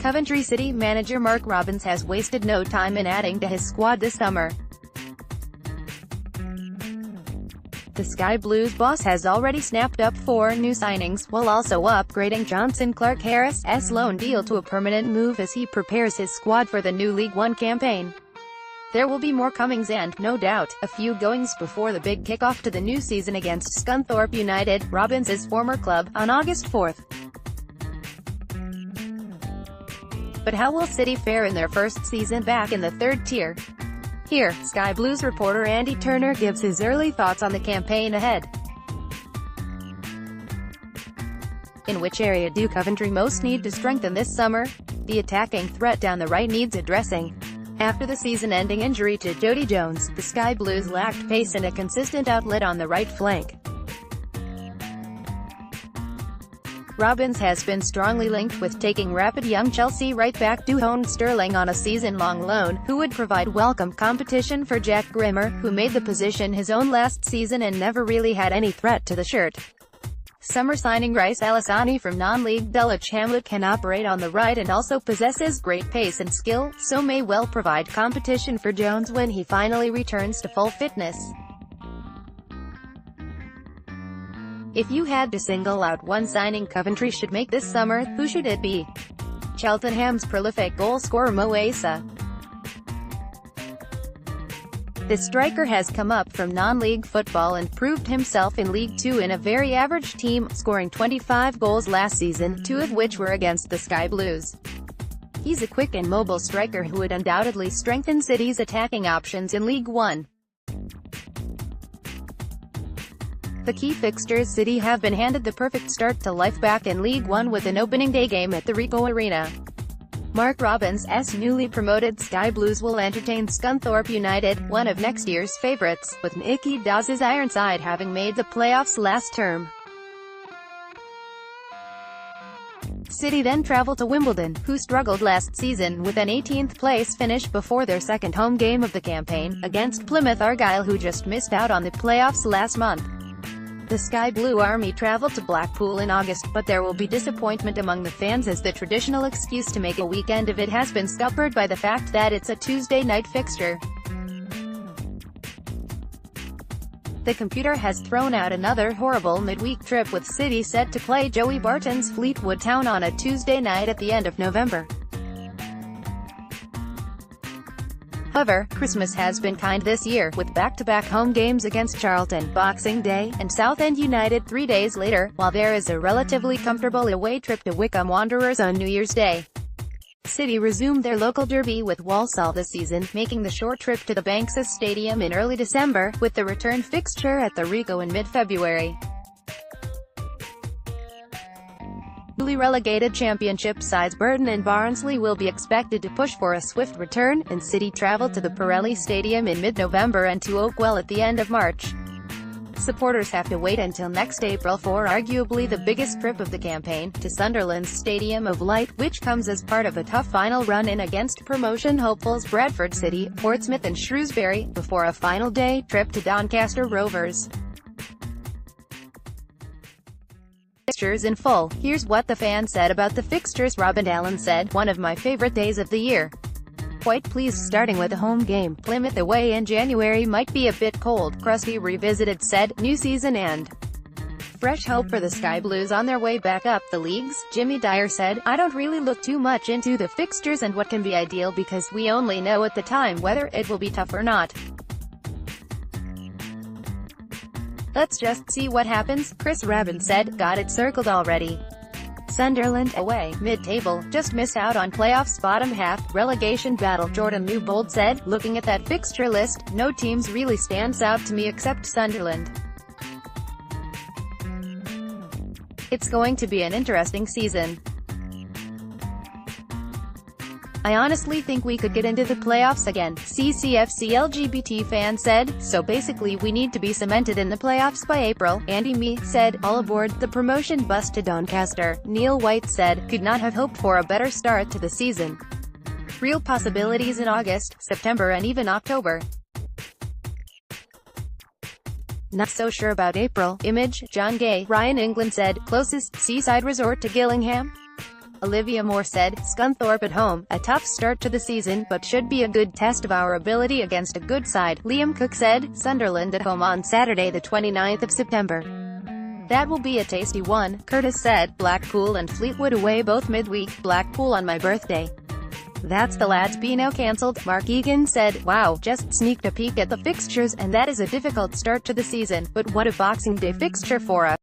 Coventry City manager Mark Robins has wasted no time in adding to his squad this summer. The Sky Blues boss has already snapped up 4 new signings, while also upgrading Jonson Clarke-Harris' loan deal to a permanent move as he prepares his squad for the new League One campaign. There will be more comings and, no doubt, a few goings before the big kickoff to the new season against Scunthorpe United, Robins' former club, on August 4th. But how will City fare in their first season back in the third tier? Here, Sky Blues reporter Andy Turner gives his early thoughts on the campaign ahead. In which area do Coventry most need to strengthen this summer? The attacking threat down the right needs addressing. After the season-ending injury to Jody Jones, the Sky Blues lacked pace and a consistent outlet on the right flank. Robins has been strongly linked with taking rapid young Chelsea right-back Duhon Sterling on a season-long loan, who would provide welcome competition for Jack Grimmer, who made the position his own last season and never really had any threat to the shirt. Summer signing Rice Alisani from non-league Dulwich Hamlet can operate on the right and also possesses great pace and skill, so may well provide competition for Jones when he finally returns to full fitness. If you had to single out one signing Coventry should make this summer, who should it be? Cheltenham's prolific goal-scorer Mo Asa. The striker has come up from non-league football and proved himself in League Two in a very average team, scoring 25 goals last season, 2 of which were against the Sky Blues. He's a quick and mobile striker who would undoubtedly strengthen City's attacking options in League One. The key fixtures City have been handed the perfect start to life back in League One with an opening day game at the Ricoh Arena. Mark Robins' newly promoted Sky Blues will entertain Scunthorpe United, one of next year's favourites, with Nicky Dawes' Ironside having made the playoffs last term. City then travel to Wimbledon, who struggled last season with an 18th place finish before their second home game of the campaign, against Plymouth Argyle, who just missed out on the playoffs last month. The Sky Blue Army travel to Blackpool in August, but there will be disappointment among the fans as the traditional excuse to make a weekend of it has been scuppered by the fact that it's a Tuesday night fixture. The computer has thrown out another horrible midweek trip with City set to play Joey Barton's Fleetwood Town on a Tuesday night at the end of November. However, Christmas has been kind this year, with back-to-back home games against Charlton, Boxing Day, and Southend United 3 days later, while there is a relatively comfortable away trip to Wycombe Wanderers on New Year's Day. City resumed their local derby with Walsall this season, making the short trip to the Banks's Stadium in early December, with the return fixture at the Ricoh in mid-February. Newly relegated Championship sides Burton and Barnsley will be expected to push for a swift return, and City travel to the Pirelli Stadium in mid-November and to Oakwell at the end of March. Supporters have to wait until next April for arguably the biggest trip of the campaign, to Sunderland's Stadium of Light, which comes as part of a tough final run-in against promotion hopefuls Bradford City, Portsmouth and Shrewsbury, before a final day trip to Doncaster Rovers. Fixtures in full. Here's what the fan said about the fixtures. Robin Allen said, "One of my favorite days of the year. Quite pleased starting with a home game. Plymouth away in January might be a bit cold." Krusty Revisited said, "New season and fresh hope for the Sky Blues on their way back up the leagues." Jimmy Dyer said, "I don't really look too much into the fixtures and what can be ideal because we only know at the time whether it will be tough or not. Let's just see what happens." Chris Rabin said, "Got it circled already. Sunderland away, mid-table, just miss out on playoffs bottom half, relegation battle." Jordan Newbold said, "Looking at that fixture list, no teams really stands out to me except Sunderland. It's going to be an interesting season. I honestly think we could get into the playoffs again." CCFC LGBT fan said, "So basically we need to be cemented in the playoffs by April." Andy Me said, "All aboard the promotion bus to Doncaster." Neil White said, "Could not have hoped for a better start to the season. Real possibilities in August, September and even October. Not so sure about April." Image, John Gay. Ryan England said, "Closest seaside resort to Gillingham? Olivia Moore said, "Scunthorpe at home, a tough start to the season, but should be a good test of our ability against a good side." Liam Cook said, "Sunderland at home on Saturday the 29th of September. That will be a tasty one." Curtis said, "Blackpool and Fleetwood away both midweek, Blackpool on my birthday. That's the lads be now cancelled." Mark Egan said, "Wow, just sneaked a peek at the fixtures, and that is a difficult start to the season, but what a Boxing Day fixture for us.